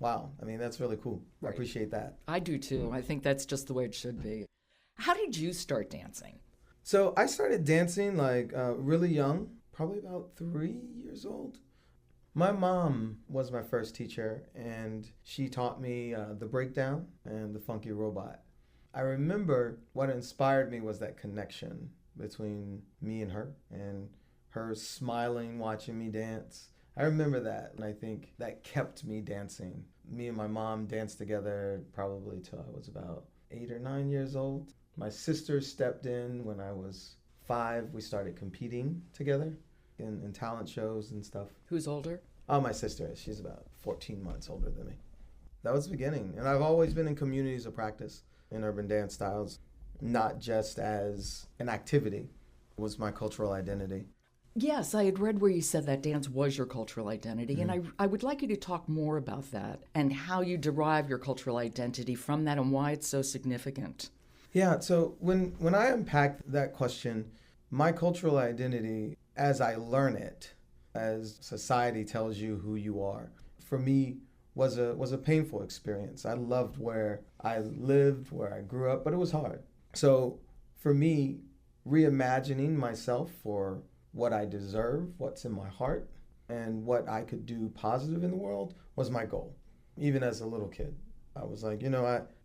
Wow. I mean, that's really cool. I Right. appreciate that. I do too. I think that's just the way it should be. How did you start dancing? So I started dancing like really young, probably about 3 years old. My mom was my first teacher, and she taught me the breakdown and the funky robot. I remember what inspired me was that connection between me and her smiling, watching me dance. I remember that, and I think that kept me dancing. Me and my mom danced together probably till I was about 8 or 9 years old. My sister stepped in when I was 5. We started competing together in talent shows and stuff. Who's older? Oh, my sister, she's about 14 months older than me. That was the beginning. And I've always been in communities of practice in urban dance styles, not just as an activity. It was my cultural identity. Yes, I had read where you said that dance was your cultural identity, and Mm-hmm. I would like you to talk more about that and how you derive your cultural identity from that and why it's so significant. Yeah, so when I unpacked that question, my cultural identity, as I learn it, as society tells you who you are, for me was a painful experience. I loved where I lived, where I grew up, but it was hard. So for me, reimagining myself for what I deserve, what's in my heart, and what I could do positive in the world was my goal. Even as a little kid, I was like,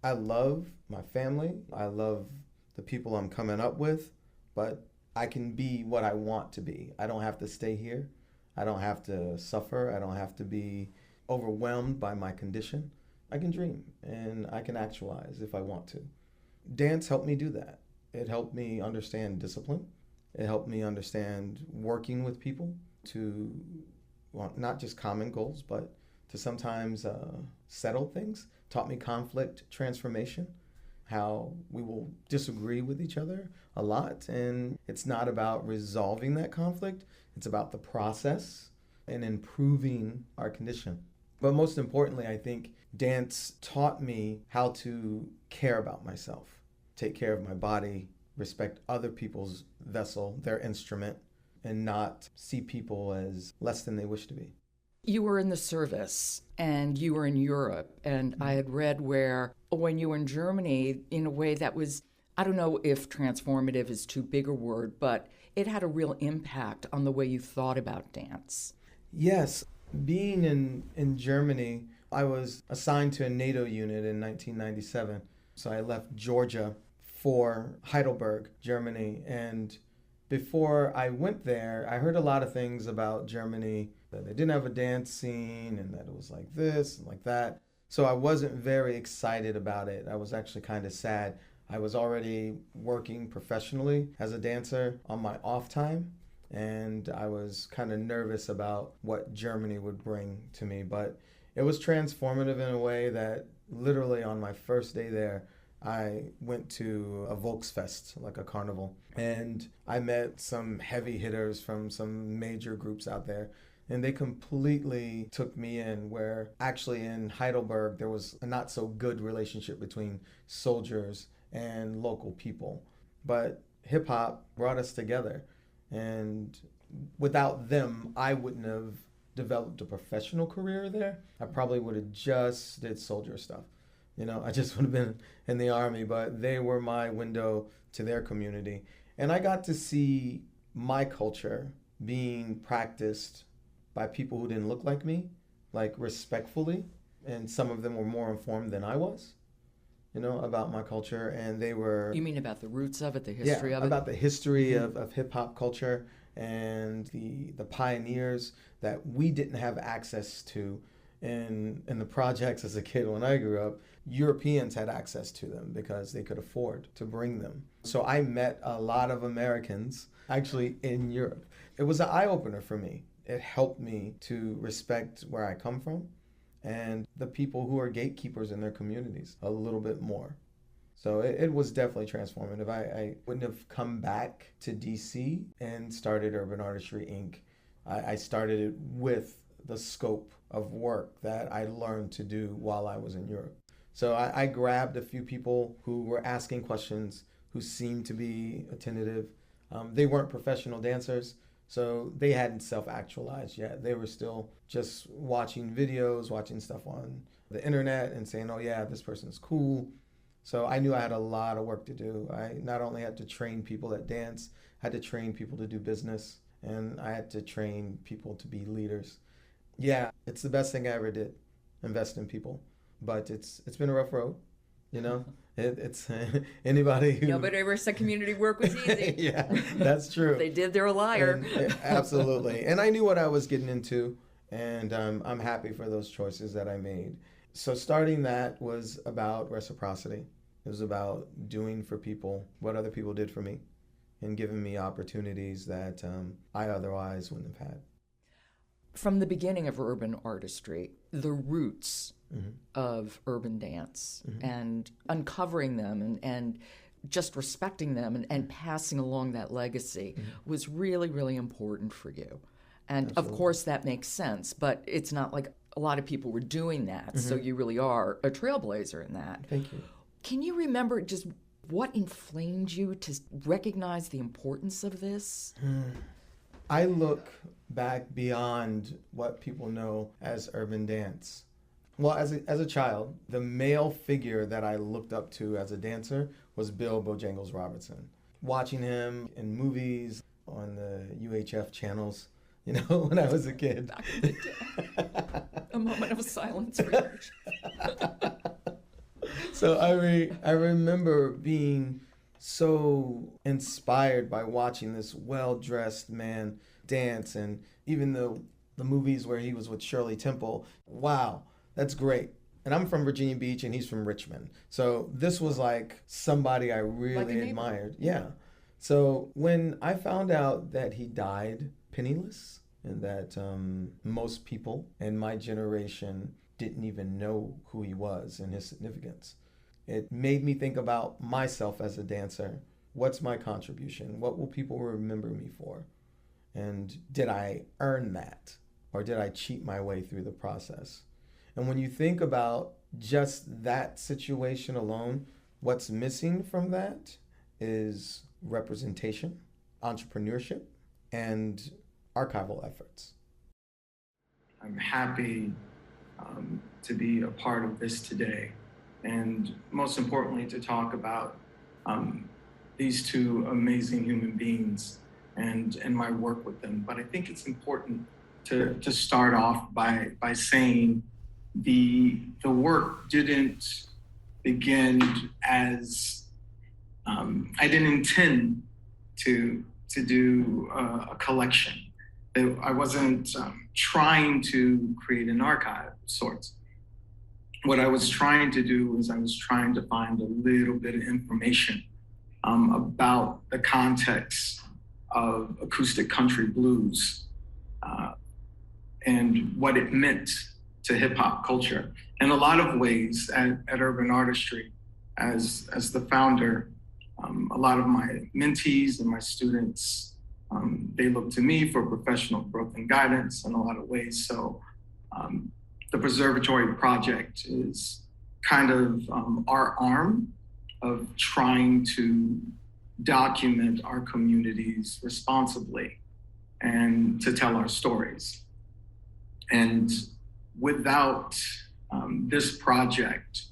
I love my family. I love the people I'm coming up with, but I can be what I want to be. I don't have to stay here. I don't have to suffer. I don't have to be overwhelmed by my condition. I can dream and I can actualize if I want to. Dance helped me do that. It helped me understand discipline. It helped me understand working with people to, well, not just common goals, but to sometimes settle things. Taught me conflict transformation, how we will disagree with each other a lot. And it's not about resolving that conflict, it's about the process and improving our condition. But most importantly, I think dance taught me how to care about myself, take care of my body, respect other people's vessel, their instrument, and not see people as less than they wish to be. You were in the service and you were in Europe, and I had read where when you were in Germany, in a way that was, I don't know if transformative is too big a word, but it had a real impact on the way you thought about dance. Yes, being in Germany, I was assigned to a NATO unit in 1997. So I left Georgia for Heidelberg, Germany. And before I went there, I heard a lot of things about Germany, that they didn't have a dance scene and that it was like this and like that. So I wasn't very excited about it. I was actually kind of sad. I was already working professionally as a dancer on my off time, and I was kind of nervous about what Germany would bring to me. But it was transformative in a way that literally on my first day there, I went to a Volksfest, like a carnival, and I met some heavy hitters from some major groups out there. And they completely took me in, where actually in Heidelberg, there was a not so good relationship between soldiers and local people. But hip hop brought us together. And without them, I wouldn't have developed a professional career there. I probably would have just did soldier stuff. I just would have been in the army, but they were my window to their community. And I got to see my culture being practiced by people who didn't look like me, like respectfully. And some of them were more informed than I was, about my culture. And they were, You mean about the roots of it, the yeah, history of it? about the history of hip hop culture and the pioneers that we didn't have access to in the projects as a kid when I grew up. Europeans had access to them because they could afford to bring them. So I met a lot of Americans actually in Europe. It was an eye opener for me. It helped me to respect where I come from and the people who are gatekeepers in their communities a little bit more. So it was definitely transformative. I wouldn't have come back to DC and started Urban Artistry Inc. I started it with the scope of work that I learned to do while I was in Europe. So I grabbed a few people who were asking questions, who seemed to be attentive. They weren't professional dancers, so they hadn't self-actualized yet. They were still just watching videos, watching stuff on the internet and saying, oh yeah, this person's cool. So I knew I had a lot of work to do. I not only had to train people that dance, I had to train people to do business, and I had to train people to be leaders. Yeah, it's the best thing I ever did, invest in people. But it's been a rough road, you know? It's anybody who... Nobody ever said community work was easy. Yeah, that's true. If they did, they're a liar. Absolutely. And I knew what I was getting into, and I'm happy for those choices that I made. So starting that was about reciprocity. It was about doing for people what other people did for me and giving me opportunities that I otherwise wouldn't have had. From the beginning of urban artistry, the roots of urban dance and uncovering them and just respecting them and passing along that legacy was really, really important for you. And Absolutely. Of course that makes sense, but it's not like a lot of people were doing that. So you really are a trailblazer in that. Thank you. Can you remember just what inflamed you to recognize the importance of this? I look back beyond what people know as urban dance. Well, as a child, the male figure that I looked up to as a dancer was Bill Bojangles Robertson. Watching him in movies on the UHF channels, you know, when I was a kid. Back in the day. A moment of silence for you. So I remember being so inspired by watching this well-dressed man dance, and even the movies where he was with Shirley Temple. Wow, that's great. And I'm from Virginia Beach and he's from Richmond. So this was like somebody I really admired. Yeah. So when I found out that he died penniless and that most people in my generation didn't even know who he was and his significance, it made me think about myself as a dancer. What's my contribution? What will people remember me for? And did I earn that? Or did I cheat my way through the process? And when you think about just that situation alone, what's missing from that is representation, entrepreneurship, and archival efforts. I'm happy to be a part of this today, and most importantly, to talk about these two amazing human beings and my work with them. But I think it's important to start off by saying the work didn't begin as I didn't intend to do a collection. I wasn't trying to create an archive of sorts. What I was trying to do was I was trying to find a little bit of information about the context of acoustic country blues and what it meant to hip hop culture. In a lot of ways at Urban Artistry, as the founder, a lot of my mentees and my students, they look to me for professional growth and guidance in a lot of ways. So the Preservatory Project is kind of our arm of trying to document our communities responsibly and to tell our stories. And without this project,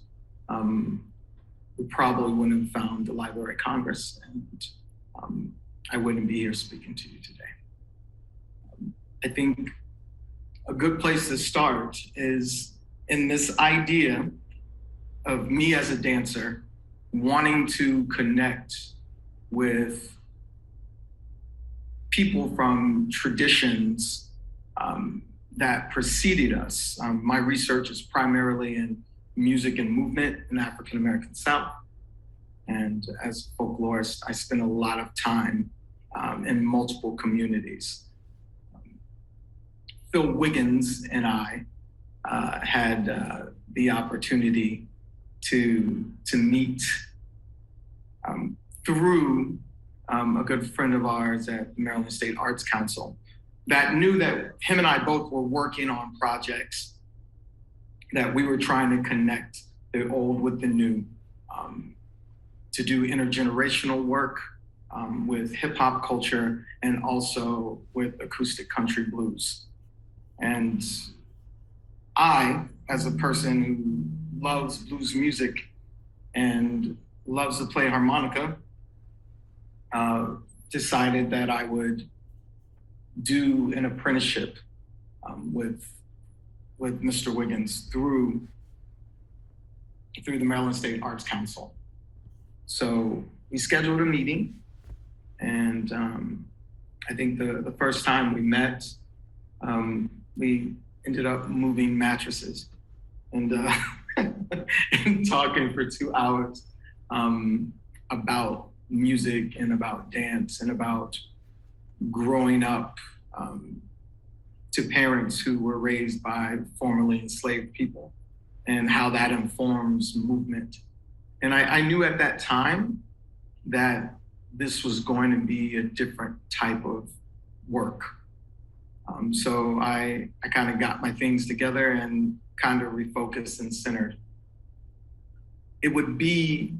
we probably wouldn't have found the Library of Congress, and I wouldn't be here speaking to you today. I think a good place to start is in this idea of me as a dancer wanting to connect with people from traditions that preceded us. My research is primarily in music and movement in the African American South. And as a folklorist, I spend a lot of time in multiple communities. Phil Wiggins and I had the opportunity to meet through a good friend of ours at the Maryland State Arts Council that knew that him and I both were working on projects that we were trying to connect the old with the new, to do intergenerational work with hip hop culture and also with acoustic country blues. And I, as a person who loves blues music and loves to play harmonica, decided that I would do an apprenticeship with Mr. Wiggins through the Maryland State Arts Council. So we scheduled a meeting, and I think the first time we met, we ended up moving mattresses and, and talking for 2 hours about music and about dance and about growing up to parents who were raised by formerly enslaved people and how that informs movement. And I knew at that time that this was going to be a different type of work. So I kind of got my things together and kind of refocused and centered. It would be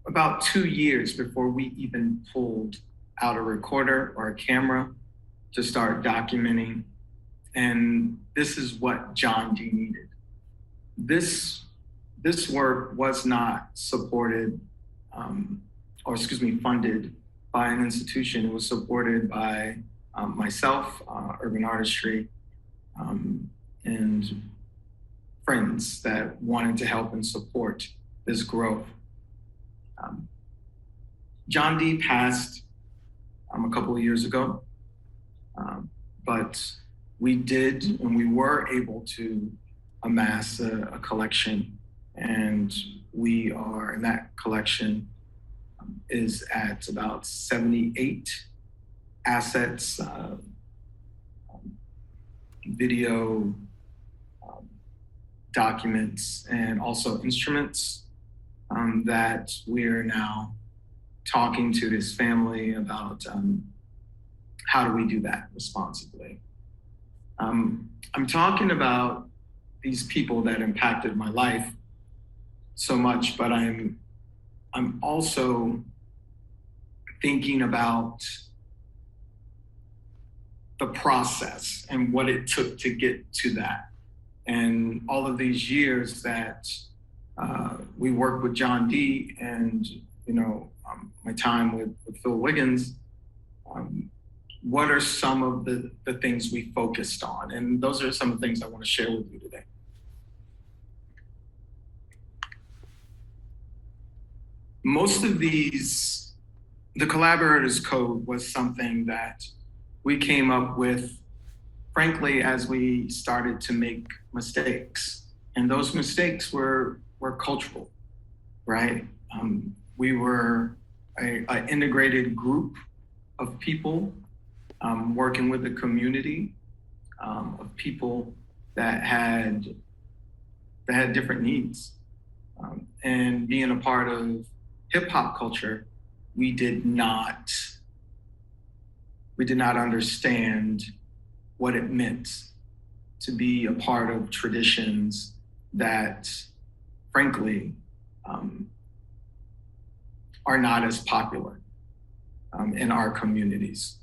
about 2 years before we even pulled out a recorder or a camera to start documenting. And this is what John D needed. This work was not supported, funded by an institution. It was supported by myself, Urban Artistry, and friends that wanted to help and support this growth. John D passed a couple of years ago, but we did and we were able to amass a collection, and we are, and that collection is at about 78 assets, video, documents, and also instruments that we're now talking to this family about how do we do that responsibly. I'm talking about these people that impacted my life so much, but I'm also thinking about the process and what it took to get to that. And all of these years that we worked with John D and, my time with Phil Wiggins, what are some of the things we focused on? And those are some of the things I want to share with you today. Most of these, the Collaborators Code was something that we came up with, frankly, as we started to make mistakes. And those mistakes were cultural, right? We were an integrated group of people working with the community of people that had different needs. And being a part of hip hop culture, we did not understand what it meant to be a part of traditions that, frankly, are not as popular in our communities.